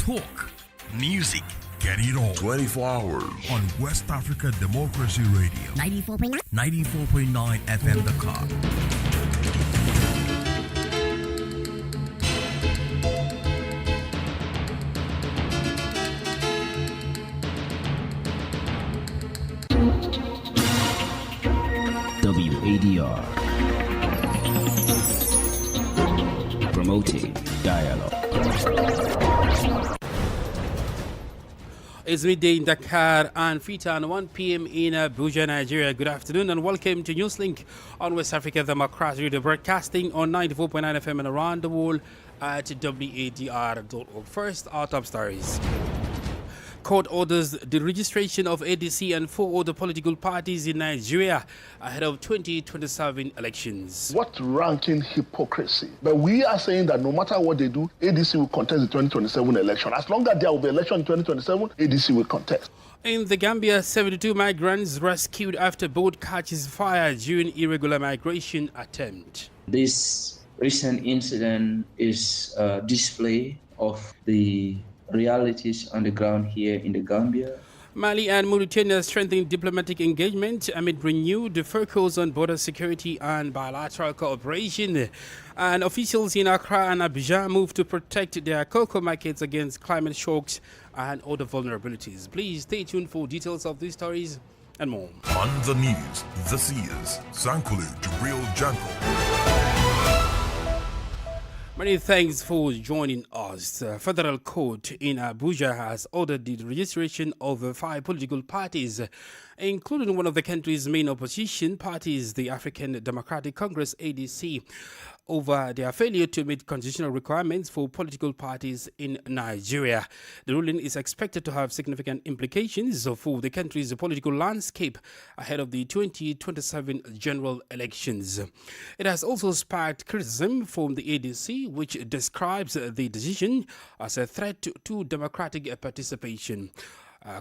talk, music, get it all. 24 hours. On West Africa Democracy Radio. 94.9 FM Dakar. WADR, promoting dialogue. It's midday in Dakar and Freetown, 1 p.m. in Abuja, Nigeria. Good afternoon and welcome to Newslink on West Africa Democracy Radio, broadcasting on 94.9 FM and around the world at wadr.org. First, our top stories. Court orders the registration of ADC and 4 other political parties in Nigeria ahead of 2027 elections. What ranking hypocrisy. But we are saying that no matter what they do, ADC will contest the 2027 election. As long as there will be election in 2027, ADC will contest. In the Gambia, 72 migrants rescued after boat catches fire during irregular migration attempt. This recent incident is a display of the realities on the ground here in the Gambia. Mali and Mauritania strengthening diplomatic engagement amid renewed focus on border security and bilateral cooperation. And officials in Accra and Abidjan move to protect their cocoa markets against climate shocks and other vulnerabilities. Please stay tuned for details of these stories and more. On the news, this is Sankulu Jibril Janko. Many thanks for joining us. The Federal Court in Abuja has ordered the registration of 5 political parties, including one of the country's main opposition parties, the African Democratic Congress, ADC, over their failure to meet constitutional requirements for political parties in Nigeria. The ruling is expected to have significant implications for the country's political landscape ahead of the 2027 general elections. It has also sparked criticism from the ADC, which describes the decision as a threat to democratic participation.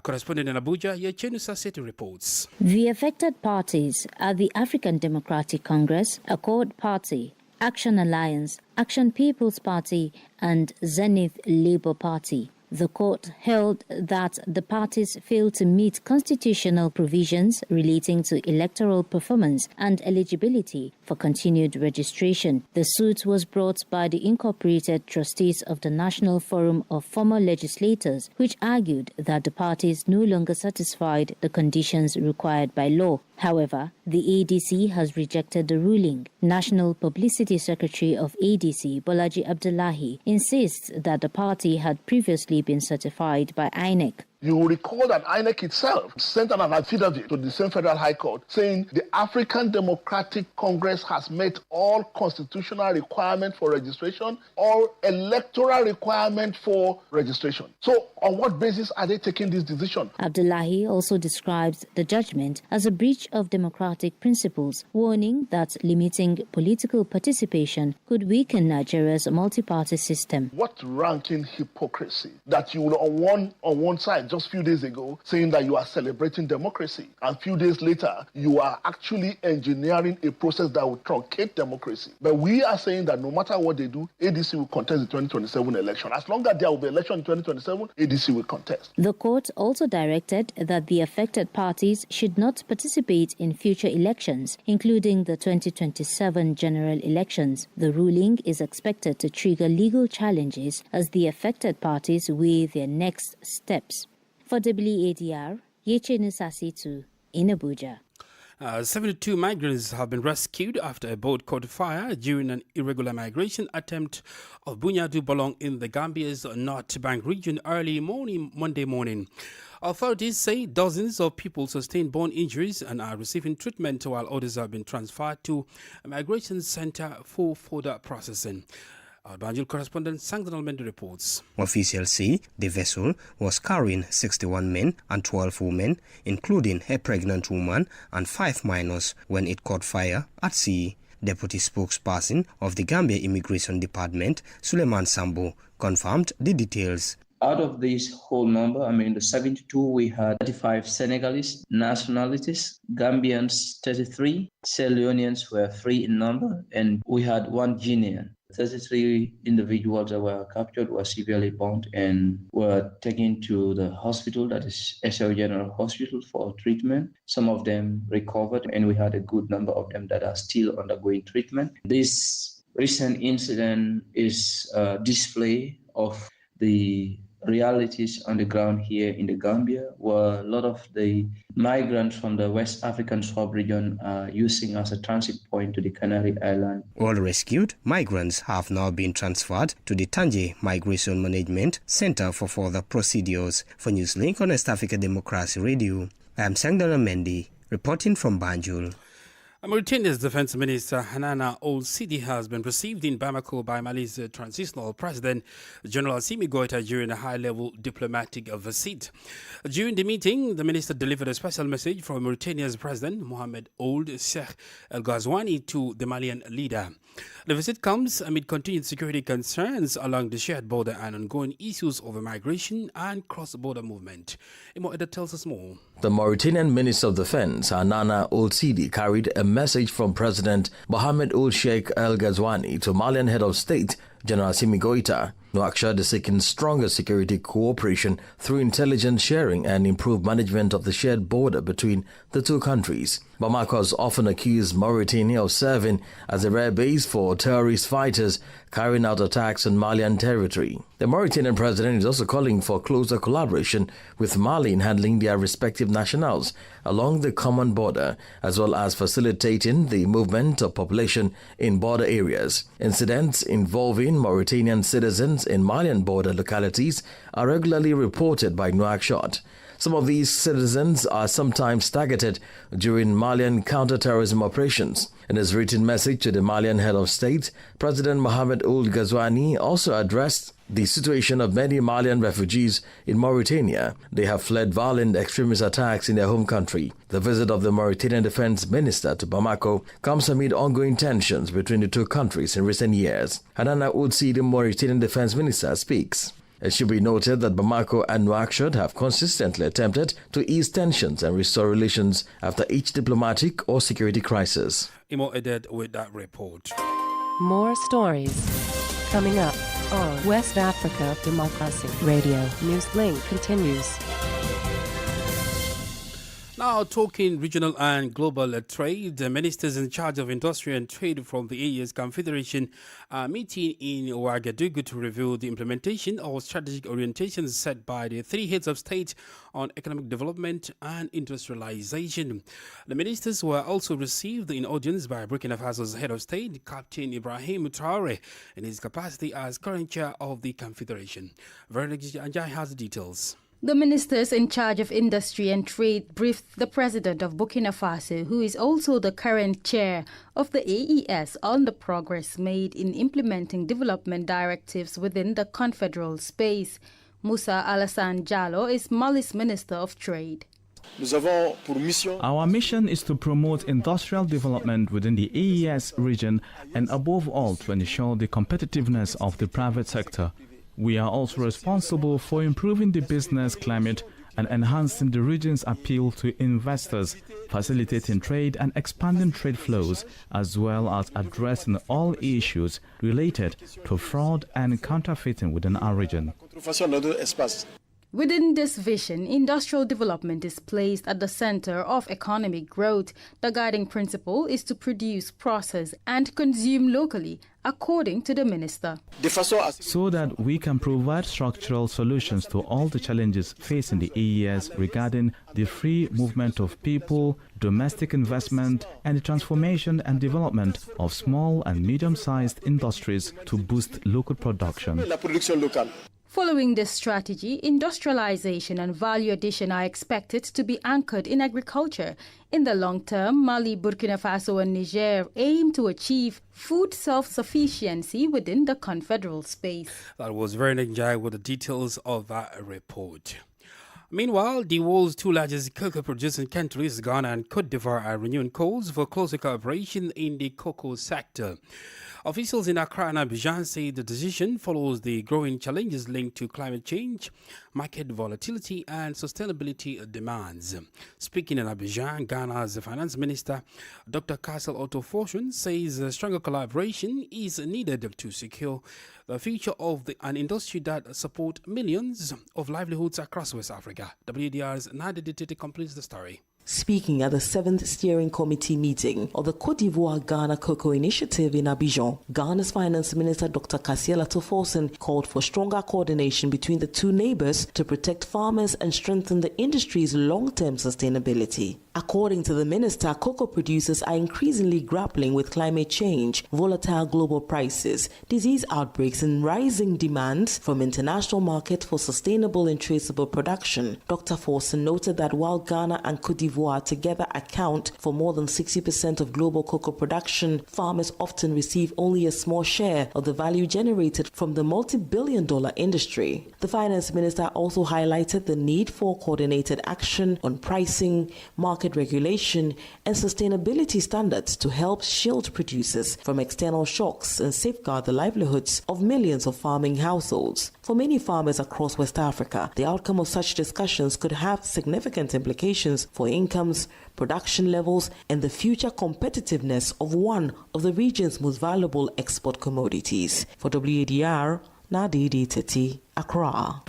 Correspondent in Abuja, Yechenu Saseti reports. The affected parties are the African Democratic Congress, Accord Party, Action Alliance, Action People's Party, and Zenith Labour Party. The court held that the parties failed to meet constitutional provisions relating to electoral performance and eligibility for continued registration. The suit was brought by the incorporated trustees of the National Forum of Former Legislators, which argued that the parties no longer satisfied the conditions required by law. However, the ADC has rejected the ruling. National Publicity Secretary of ADC, Bolaji Abdullahi, insists that the party had previously been certified by INEC. You will recall that INEC itself sent an affidavit to the same Federal High Court saying the African Democratic Congress has met all constitutional requirements for registration or electoral requirement for registration. So on what basis are they taking this decision? Abdullahi also describes the judgment as a breach of democratic principles, warning that limiting political participation could weaken Nigeria's multi-party system. What ranking hypocrisy that you will on one side just a few days ago saying that you are celebrating democracy, and a few days later you are actually engineering a process that will truncate democracy. But we are saying that no matter what they do, ADC will contest the 2027 election. As long as there will be election in 2027, ADC will contest. The court also directed that the affected parties should not participate in future elections, including the 2027 general elections. The ruling is expected to trigger legal challenges as the affected parties weigh their next steps. For WADR, Yechenu Sasitu in Abuja. 72 migrants have been rescued after a boat caught fire during an irregular migration attempt of Bunyadu Bolong in the Gambia's North Bank region early Monday morning. Authorities say dozens of people sustained burn injuries and are receiving treatment, while others have been transferred to a migration center for further processing. Our Banjul correspondent Sangdonal Mendy reports. Officials say the vessel was carrying 61 men and 12 women, including a pregnant woman and 5 minors, when it caught fire at sea. Deputy spokesperson of the Gambia Immigration Department, Suleiman Sambo, confirmed the details. Out of this whole number, the 72, we had 35 Senegalese nationalities, Gambians 33, Sierra Leoneans were 3 in number, and we had 1 Guinean. 33 individuals that were captured were severely burned and were taken to the hospital, that is SL General Hospital, for treatment. Some of them recovered, and we had a good number of them that are still undergoing treatment. This recent incident is a display of the realities on the ground here in the Gambia, where a lot of the migrants from the West African sub-region are using as a transit point to the Canary Island. All rescued migrants have now been transferred to the Tanje Migration Management Center for further procedures. For Newslink on West Africa Democracy Radio, I am Sangdana Mendy, reporting from Banjul. Mauritania's Defense Minister Hanana Ould Sidi has been received in Bamako by Mali's transitional president, General Assimi Goïta, during a high-level diplomatic visit. During the meeting, the minister delivered a special message from Mauritania's president, Mohamed Ould Sheikh El Ghazouani, to the Malian leader. The visit comes amid continued security concerns along the shared border and ongoing issues over migration and cross-border movement. Imo Eda tells us more. The Mauritanian Minister of Defense, Hanana Ould Sidi, carried a message from President Mohamed Ould Sheikh El Ghazouani to Malian head of state, General Assimi Goïta. Nouakchott is seeking stronger security cooperation through intelligence sharing and improved management of the shared border between the two countries. Bamako has often accused Mauritania of serving as a rare base for terrorist fighters carrying out attacks on Malian territory. The Mauritanian president is also calling for closer collaboration with Mali in handling their respective nationals along the common border, as well as facilitating the movement of population in border areas. Incidents involving Mauritanian citizens in Malian border localities are regularly reported by Nouakchott. Some of these citizens are sometimes targeted during Malian counter-terrorism operations. In his written message to the Malian head of state, President Mohamed Ould Ghazouani also addressed the situation of many Malian refugees in Mauritania. They have fled violent extremist attacks in their home country. The visit of the Mauritanian defense minister to Bamako comes amid ongoing tensions between the two countries in recent years. Hanana Ould Sidi, the Mauritanian defense minister, speaks. It should be noted that Bamako and Nouakchott have consistently attempted to ease tensions and restore relations after each diplomatic or security crisis. Imo Eded with that report. More stories coming up on West Africa Democracy Radio. Newslink continues. Now, talking regional and global trade, the ministers in charge of industry and trade from the AES Confederation are meeting in Ouagadougou to review the implementation of strategic orientations set by the three heads of state on economic development and industrialization. The ministers were also received in audience by Burkina Faso's head of state, Captain Ibrahim Traore, in his capacity as current chair of the Confederation. Veronica Anjai has the details. The ministers in charge of industry and trade briefed the president of Burkina Faso, who is also the current chair of the AES, on the progress made in implementing development directives within the confederal space. Moussa Alassane Diallo is Mali's Minister of Trade. Our mission is to promote industrial development within the AES region and above all to ensure the competitiveness of the private sector. We are also responsible for improving the business climate and enhancing the region's appeal to investors, facilitating trade and expanding trade flows, as well as addressing all issues related to fraud and counterfeiting within our region. Within this vision, industrial development is placed at the center of economic growth. The guiding principle is to produce, process, and consume locally, according to the minister. So that we can provide structural solutions to all the challenges facing the AES regarding the free movement of people, domestic investment, and the transformation and development of small and medium-sized industries to boost local production. Following this strategy, industrialization and value addition are expected to be anchored in agriculture. In the long term, Mali, Burkina Faso, and Niger aim to achieve food self-sufficiency within the confederal space. That was Veronica Anjai with the details of that report. Meanwhile, the world's two largest cocoa producing countries, Ghana and Cote d'Ivoire, are renewing calls for closer cooperation in the cocoa sector. Officials in Accra and Abidjan say the decision follows the growing challenges linked to climate change, market volatility and sustainability demands. Speaking in Abidjan, Ghana's Finance Minister Dr. Castle Otto Fortune says stronger collaboration is needed to secure the future of an industry that supports millions of livelihoods across West Africa. WDR's Nadia Ditete completes the story. Speaking at the 7th Steering Committee meeting of the Côte d'Ivoire-Ghana Cocoa Initiative in Abidjan, Ghana's Finance Minister Dr. Castle Otto Fortune called for stronger coordination between the two neighbors to protect farmers and strengthen the industry's long-term sustainability. According to the minister, cocoa producers are increasingly grappling with climate change, volatile global prices, disease outbreaks, and rising demands from international markets for sustainable and traceable production. Dr. Fortune noted that while Ghana and Côte d'Ivoire together account for more than 60% of global cocoa production, farmers often receive only a small share of the value generated from the multi-billion-dollar industry. The finance minister also highlighted the need for coordinated action on pricing, market regulation, and sustainability standards to help shield producers from external shocks and safeguard the livelihoods of millions of farming households. For many farmers across West Africa, the outcome of such discussions could have significant implications for incomes, production levels, and the future competitiveness of one of the region's most valuable export commodities. For WADR, Nadi Teti, Accra.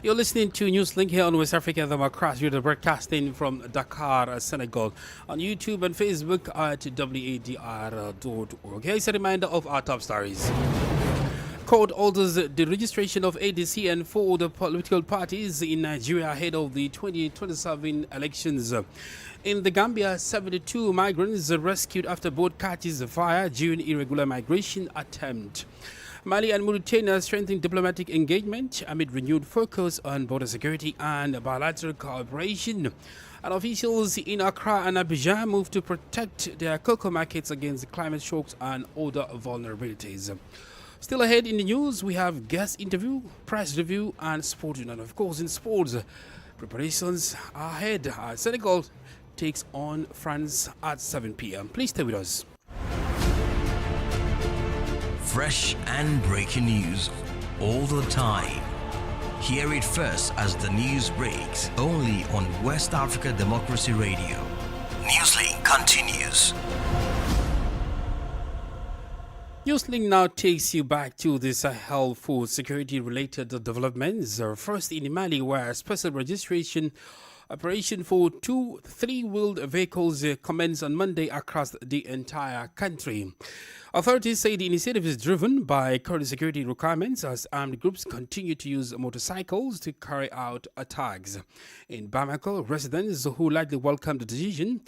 You're listening to Newslink here on West Africa, the Macross. You're broadcasting from Dakar, Senegal, on YouTube and Facebook at WADR.org. Here's a reminder of our top stories. Court orders the registration of ADC and 4 other political parties in Nigeria ahead of the 2027 elections. In the Gambia, 72 migrants rescued after boat catches fire during irregular migration attempt. Mali and Mauritania strengthening diplomatic engagement amid renewed focus on border security and bilateral cooperation. And officials in Accra and Abidjan move to protect their cocoa markets against climate shocks and other vulnerabilities. Still ahead in the news, we have guest interview, press review, and sport. And of course, in sports, preparations are ahead. Senegal takes on France at 7 p.m. Please stay with us. Fresh and breaking news all the time. Hear it first as the news breaks, only on West Africa Democracy Radio. Newslink continues. Newslink now takes you back to the Sahel food security-related developments. First in Mali, where special registration operation for 2 3-wheeled vehicles commenced on Monday across the entire country. Authorities say the initiative is driven by current security requirements as armed groups continue to use motorcycles to carry out attacks. In Bamako, residents who likely welcome the decision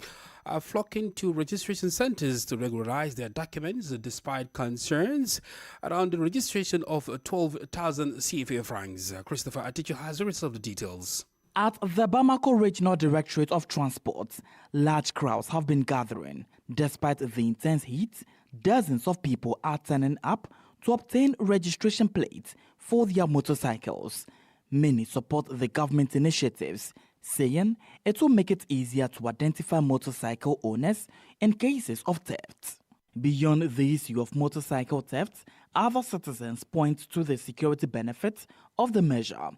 are flocking to registration centers to regularize their documents despite concerns around the registration of 12,000 CFA francs. Christopher Aticho has the rest of the details. At the Bamako Regional Directorate of Transport, large crowds have been gathering. Despite the intense heat, dozens of people are turning up to obtain registration plates for their motorcycles. Many support the government initiatives, saying it will make it easier to identify motorcycle owners in cases of theft. Beyond the issue of motorcycle theft, other citizens point to the security benefits of the measure.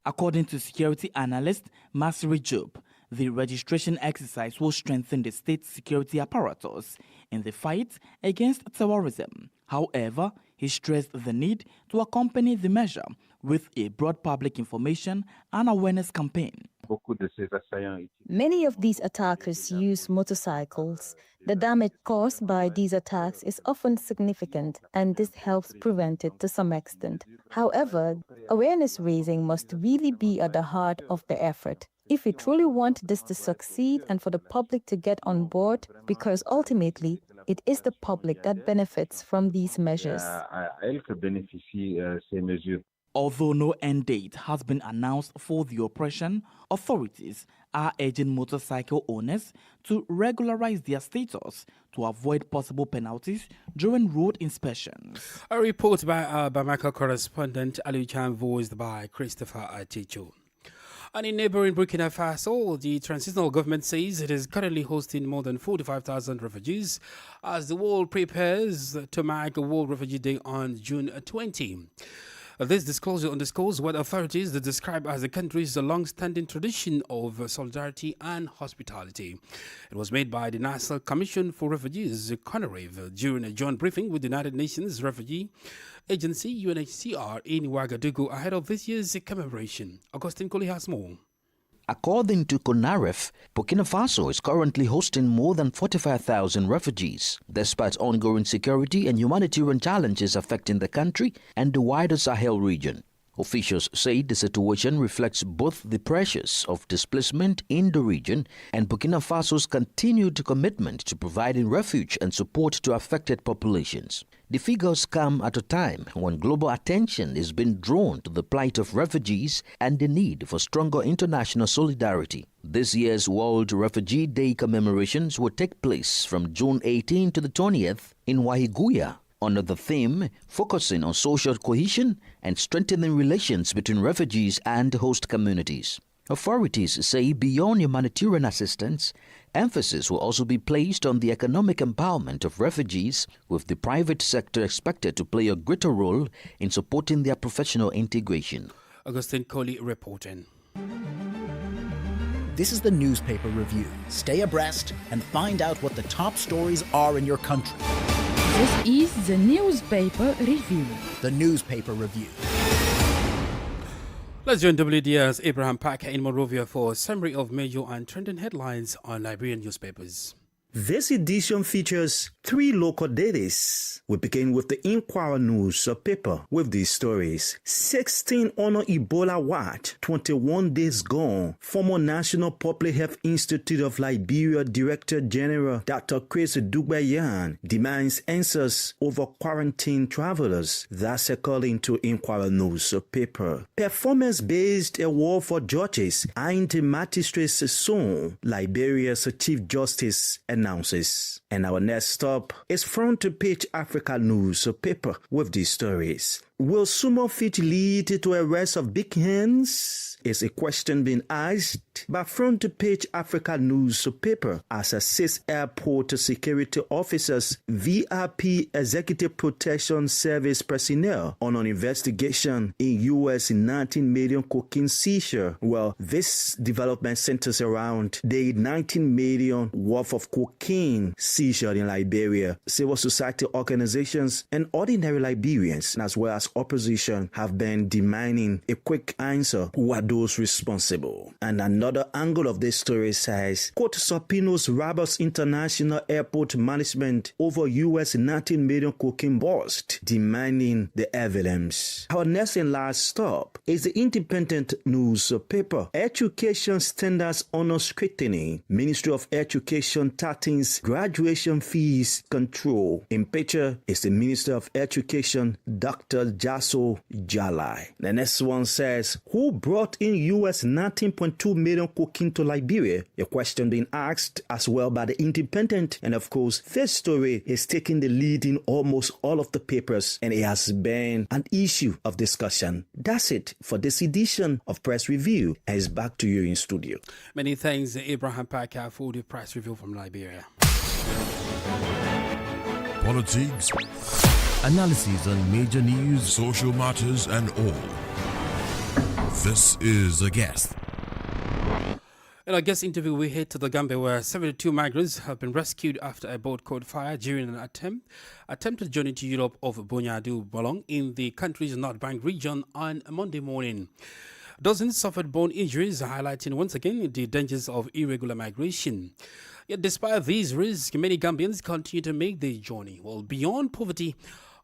According to security analyst Masri Job, the registration exercise will strengthen the state security apparatus in the fight against terrorism. However, he stressed the need to accompany the measure with a broad public information and awareness campaign. Many of these attackers use motorcycles. The damage caused by these attacks is often significant, and this helps prevent it to some extent. However, awareness raising must really be at the heart of the effort. If we truly want this to succeed and for the public to get on board, because ultimately it is the public that benefits from these measures. Although no end date has been announced for the operation, authorities are urging motorcycle owners to regularize their status to avoid possible penalties during road inspections. A report by our Bamako correspondent Ali Chan, voiced by Christopher Aticho. And in neighboring Burkina Faso, the transitional government says it is currently hosting more than 45,000 refugees as the world prepares to mark World Refugee Day on June 20. This disclosure underscores what authorities describe as the country's long-standing tradition of solidarity and hospitality. It was made by the National Commission for Refugees, CONAREV, during a joint briefing with the United Nations Refugee Agency, UNHCR, in Ouagadougou ahead of this year's commemoration. Augustine Coley has more. According to CONAREF, Burkina Faso is currently hosting more than 45,000 refugees, despite ongoing security and humanitarian challenges affecting the country and the wider Sahel region. Officials say the situation reflects both the pressures of displacement in the region and Burkina Faso's continued commitment to providing refuge and support to affected populations. The figures come at a time when global attention is being drawn to the plight of refugees and the need for stronger international solidarity. This year's World Refugee Day commemorations will take place from June 18 to the 20th in Wahiguya, under the theme focusing on social cohesion and strengthening relations between refugees and host communities. Authorities say beyond humanitarian assistance, emphasis will also be placed on the economic empowerment of refugees, with the private sector expected to play a greater role in supporting their professional integration. Augustine Coley reporting. This is the newspaper review. Stay abreast and find out what the top stories are in your country. This is the newspaper review. The newspaper review. Let's join WDR's Abraham Packer in Monrovia for a summary of major and trending headlines on Liberian newspapers. This edition features 3 local dailies. We begin with the Inquirer News paper with these stories. 16 honor Ebola watch, 21 days gone. Former National Public Health Institute of Liberia Director General Dr. Chris Dugbayan demands answers over quarantine travelers. That's according to Inquirer News paper. Performance-based award for judges and magistrates soon, Liberia's Chief Justice announces. And our next stop is Front Page Africa News paper with these stories. Will sumo fit lead to arrest of big hands? Is a question being asked by Front Page Africa News paper as assists airport security officers, VIP Executive Protection Service personnel on an investigation in U.S. 19 million cocaine seizure. Well, this development centers around the 19 million worth of cocaine seizure in Liberia. Civil society organizations and ordinary Liberians, as well as opposition, have been demanding a quick answer. Who are those responsible? And another angle of this story says, quote, subpoenas Rabas International Airport Management over U.S. 19 million cocaine bust, demanding the evidence. Our next and last stop is the Independent News paper. Education Standards Honor Scrutiny. Ministry of Education tightens graduation fees control. In picture is the Minister of Education, Dr. Jaso Jalai. The next one says, who brought in U.S. 19.2 million cocaine to Liberia? A question being asked as well by the Independent. And of course, this story is taking the lead in almost all of the papers, and it has been an issue of discussion. That's it for this edition of Press Review. And it's back to you in studio. Many thanks, Abraham Packer, for the Press Review from Liberia. Politics, analysis on major news, social matters, and all. This is A Guest. In our guest interview, we head to the Gambia, where 72 migrants have been rescued after a boat caught fire during an attempted journey to Europe of Bonyadu Bolong in the country's North Bank region on Monday morning. Dozens suffered bone injuries, highlighting once again the dangers of irregular migration. Yet despite these risks, many Gambians continue to make the journey. Well, beyond poverty,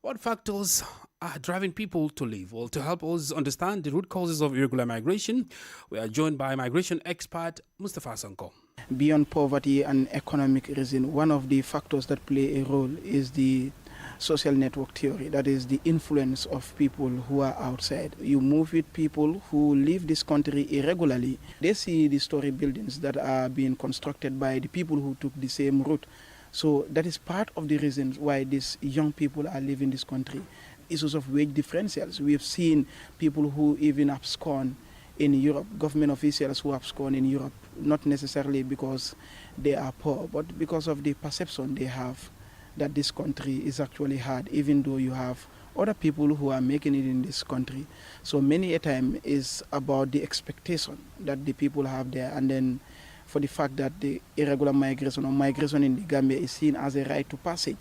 what factors are driving people to leave? Well, to help us understand the root causes of irregular migration, we are joined by migration expert Mustafa Sanko. Beyond poverty and economic reason, one of the factors that play a role is the social network theory, that is the influence of people who are outside. You move with people who leave this country irregularly. They see the story buildings that are being constructed by the people who took the same route. So that is part of the reasons why these young people are leaving this country. Issues of wage differentials. We have seen people who even abscond in Europe, government officials who abscond in Europe, not necessarily because they are poor, but because of the perception they have that this country is actually hard, even though you have other people who are making it in this country. So many a time is about the expectation that the people have there, and then for the fact that the irregular migration or migration in the Gambia is seen as a right to passage,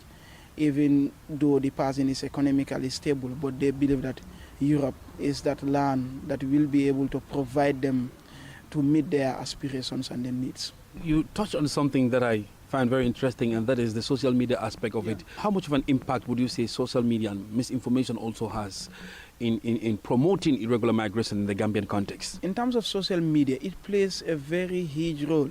even though the person is economically stable, but they believe that Europe is that land that will be able to provide them to meet their aspirations and their needs. You touched on something that I find very interesting, and that is the social media aspect of it. How much of an impact would you say social media and misinformation also has in promoting irregular migration in the Gambian context? In terms of social media, it plays a very huge role.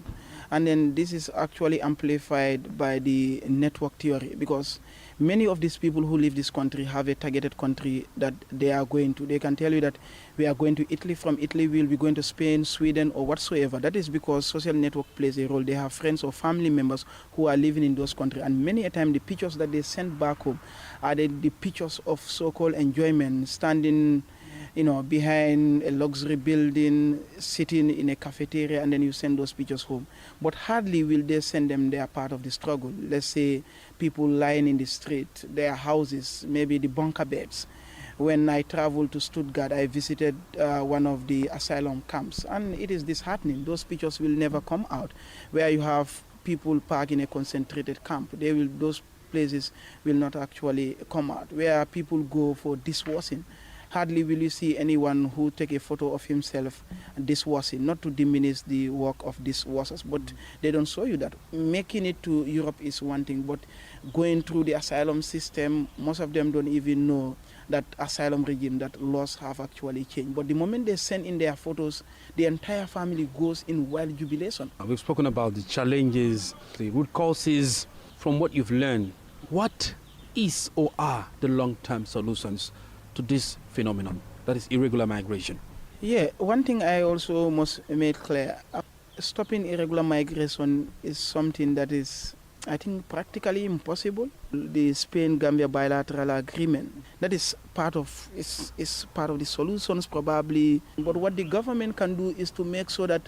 And then this is actually amplified by the network theory, because many of these people who live this country have a targeted country that they are going to. They can tell you that we are going to Italy, from Italy we'll be going to Spain, Sweden, or whatsoever. That is because social network plays a role. They have friends or family members who are living in those countries, and many a time the pictures that they send back home are the pictures of so-called enjoyment, standing behind a luxury building, sitting in a cafeteria, and then you send those pictures home. But hardly will they send them their part of the struggle. Let's say people lying in the street, their houses, maybe the bunker beds. When I traveled to Stuttgart, I visited one of the asylum camps, and it is disheartening. Those pictures will never come out, where you have people parked in a concentrated camp. Those places will not actually come out, where people go for dishwashing. Hardly will you see anyone who take a photo of himself dishwashing, not to diminish the work of dishwashers, but they don't show you that. Making it to Europe is one thing, but going through the asylum system, most of them don't even know that asylum regime, that laws have actually changed. But the moment they send in their photos, the entire family goes in wild jubilation. We've spoken about the challenges, the root causes. From what you've learned, what is or are the long-term solutions to this phenomenon, that is irregular migration? Yeah, one thing I also must make clear, stopping irregular migration is something that is, I think, practically impossible. The Spain-Gambia bilateral agreement, that is part of the solutions probably. But what the government can do is to make sure that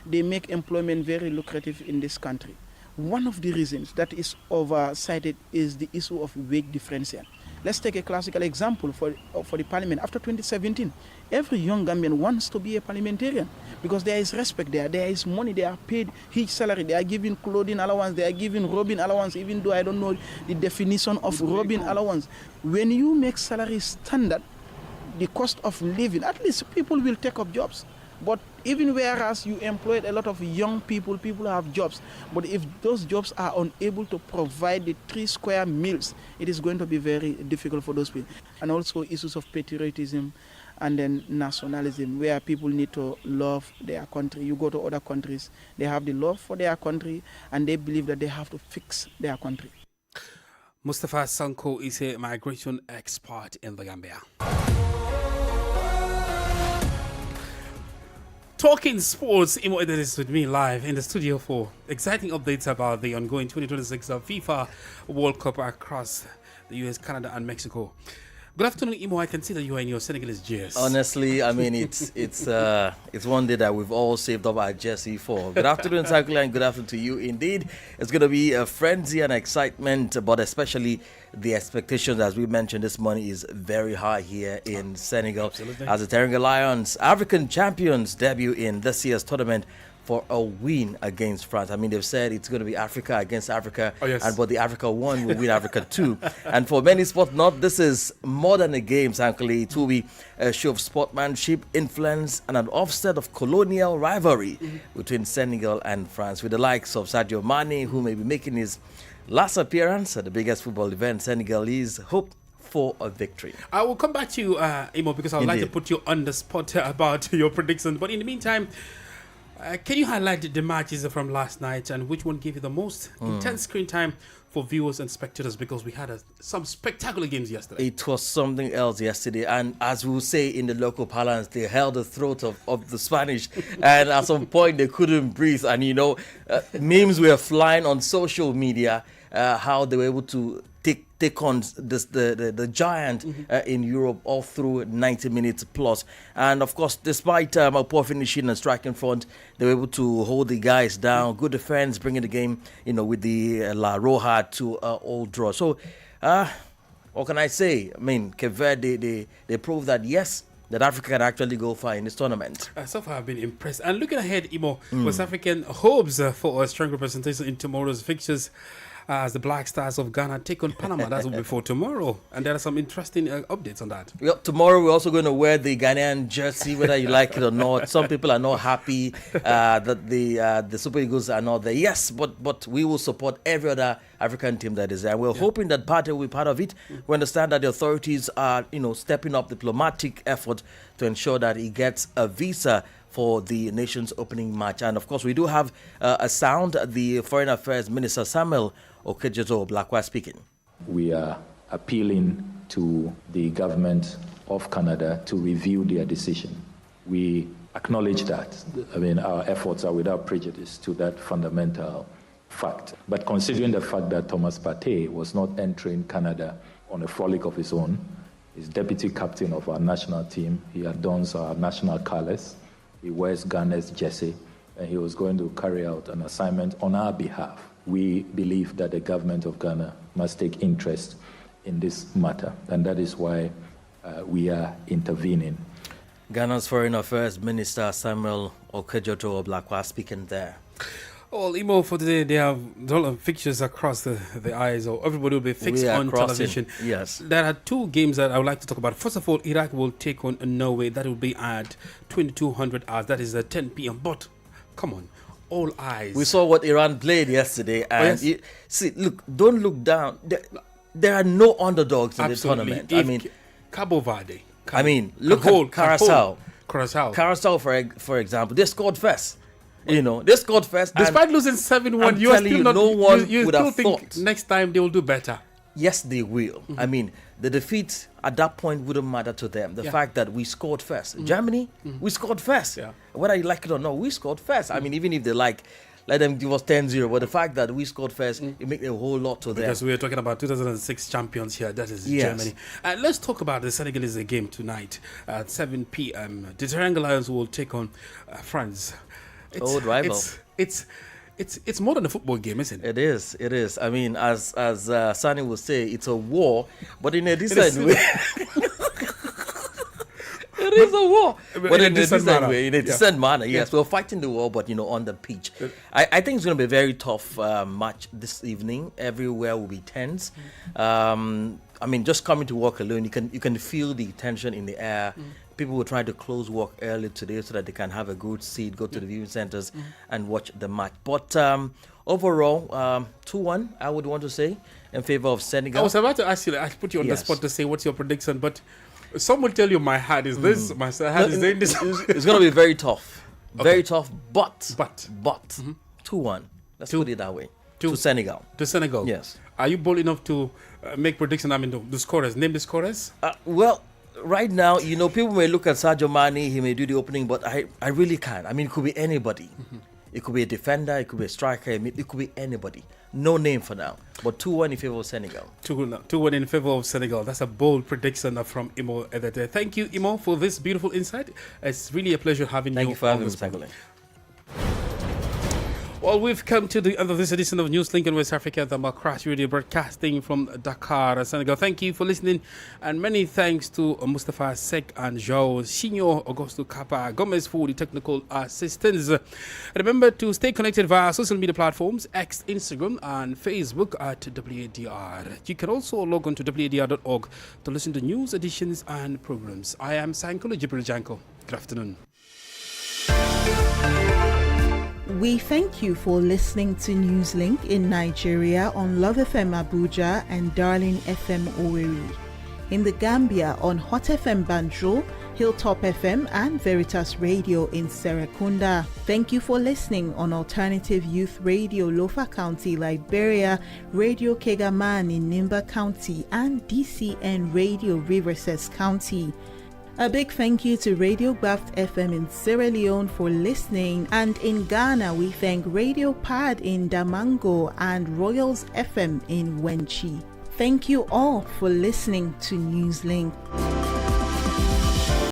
they make employment very lucrative in this country. One of the reasons that is oversighted is the issue of wage differential. Let's take a classical example for the parliament. After 2017, every young Gambian wants to be a parliamentarian because there is respect there, there is money, they are paid huge salary, they are given clothing allowance, they are given robbing allowance, even though I don't know the definition of robbing allowance. When you make salary standard, the cost of living, at least people will take up jobs. But even whereas you employed a lot of young people, people have jobs. But if those jobs are unable to provide the 3 square meals, it is going to be very difficult for those people. And also issues of patriotism and then nationalism, where people need to love their country. You go to other countries, they have the love for their country, and they believe that they have to fix their country. Mustafa Sanko is a migration expert in the Gambia. Talking sports, Imo Edith is with me live in the studio for exciting updates about the ongoing 2026 FIFA World Cup across the US, Canada, and Mexico. Good afternoon, Imo. I can see that you are in your Senegalese jersey. Honestly, I mean, it's one day that we've all saved up our jersey for. Good afternoon, Sakula, and good afternoon to you. Indeed, it's going to be a frenzy and excitement, but especially the expectations, as we mentioned this morning, is very high here in Senegal. Absolutely. As the Teranga Lions, African champions, debut in this year's tournament for a win against France. I mean, they've said it's going to be Africa against Africa, but the Africa 1 will win Africa 2. And for many sport nuts, this is more than a game, frankly. It will be a show of sportsmanship, influence, and an offset of colonial rivalry between Senegal and France, with the likes of Sadio Mane, who may be making his last appearance at the biggest football event. Senegalese hope for a victory. I will come back to you, Imo, because I would like to put you on the spot about your predictions. But in the meantime, can you highlight the matches from last night and which one gave you the most intense screen time for viewers and spectators? Because we had some spectacular games yesterday. It was something else yesterday, and as we will say in the local parlance, they held the throat of the Spanish, and at some point they couldn't breathe. And memes were flying on social media how they were able to take take on the giant in Europe all through 90 minutes plus. And of course, despite a poor finishing and striking front, they were able to hold the guys down. Good defense, bringing the game, with the La Roja to all draw. So, what can I say? I mean, Cape Verde, they proved that yes, that Africa can actually go far in this tournament. So far, I've been impressed. And looking ahead, Imo, West African hopes for a strong representation in tomorrow's fixtures as the Black Stars of Ghana take on Panama. That will be for tomorrow. And there are some interesting updates on that. Yep, tomorrow we're also going to wear the Ghanaian jersey, whether you like it or not. Some people are not happy that the Super Eagles are not there. Yes, but we will support every other African team that is there. We're hoping that Partey will be part of it. We understand that the authorities are, stepping up diplomatic effort to ensure that he gets a visa for the nation's opening match. And of course, we do have a sound. The Foreign Affairs Minister Samuel Okejeto Blakwa speaking. We are appealing to the government of Canada to review their decision. We acknowledge that. Our efforts are without prejudice to that fundamental fact. But considering the fact that Thomas Partey was not entering Canada on a frolic of his own, he's deputy captain of our national team, he adorns our national colours, he wears Ghana's jersey, and he was going to carry out an assignment on our behalf. We believe that the government of Ghana must take interest in this matter, and that is why we are intervening. Ghana's Foreign Affairs Minister Samuel Okejeto Blakwa speaking there. Well, Imo, for today, they have a lot of fixtures across the eyes, or everybody will be fixed on television. Yes. There are two games that I would like to talk about. First of all, Iraq will take on Norway. That will be at 2200 hours. That is at 10 p.m. But, come on, all eyes. We saw what Iran played yesterday. And don't look down. There are no underdogs in the tournament. Cabo Verde. Look at Curacao. Curacao, for example, they scored first. They scored first. Despite losing 7-1, you still think next time they will do better. Yes, they will. The defeat at that point wouldn't matter to them. The fact that we scored first. Germany, we scored first. Yeah. Whether you like it or not, we scored first. Even if they let them give us 10-0. But the fact that we scored first, it makes a whole lot to them. Because we are talking about 2006 champions here. That is Germany. Let's talk about the Senegalese game tonight at 7 p.m. The Teranga Lions will take on France. Old rival. It's more than a football game, isn't it? It is. As Sani will say, it's a war, but in a decent way. It is a war, but in a decent way. In a decent manner, yes. We're fighting the war, but on the pitch. I think it's going to be a very tough match this evening. Everywhere will be tense. Just coming to work alone, you can feel the tension in the air. People will try to close work early today so that they can have a good seat, go to the viewing centers and watch the match. But overall, 2-1, I would want to say, in favor of Senegal. I was about to ask you, I put you on the spot to say what's your prediction, but some will tell you my heart is this, my heart is doing this. It's going to be very tough. Very tough, but 2-1. Let's put it that way. To Senegal. To Senegal? Yes. Are you bold enough to make prediction? The scorers. Name the scorers? Right now, people may look at Sadio Mane, he may do the opening, but I really can't. It could be anybody. It could be a defender, it could be a striker, it could be anybody. No name for now, but 2-1 in favor of Senegal. 2-1 in favor of Senegal. That's a bold prediction from Imo Edete. Thank you, Imo, for this beautiful insight. It's really a pleasure having you. Thank you for having me. Well, we've come to the end of this edition of Newslink in West Africa, the Macrash Radio broadcasting from Dakar, Senegal. Thank you for listening, and many thanks to Mustafa Sek and João Senhor Augusto Capa Gomez for the technical assistance. Remember to stay connected via social media platforms, X, Instagram, and Facebook at WADR. You can also log on to WADR.org to listen to news editions and programs. I am Sankolo Jibril Janko. Good afternoon. We thank you for listening to Newslink in Nigeria on Love FM Abuja and Darling FM Owerri. In the Gambia on Hot FM Banjul, Hilltop FM and Veritas Radio in Serekunda. Thank you for listening on Alternative Youth Radio Lofa County, Liberia, Radio Kegaman in Nimba County, and DCN Radio Riverses County. A big thank you to Radio Baft FM in Sierra Leone for listening, and in Ghana we thank Radio Pad in Damango and Royals FM in Wenchi. Thank you all for listening to Newslink.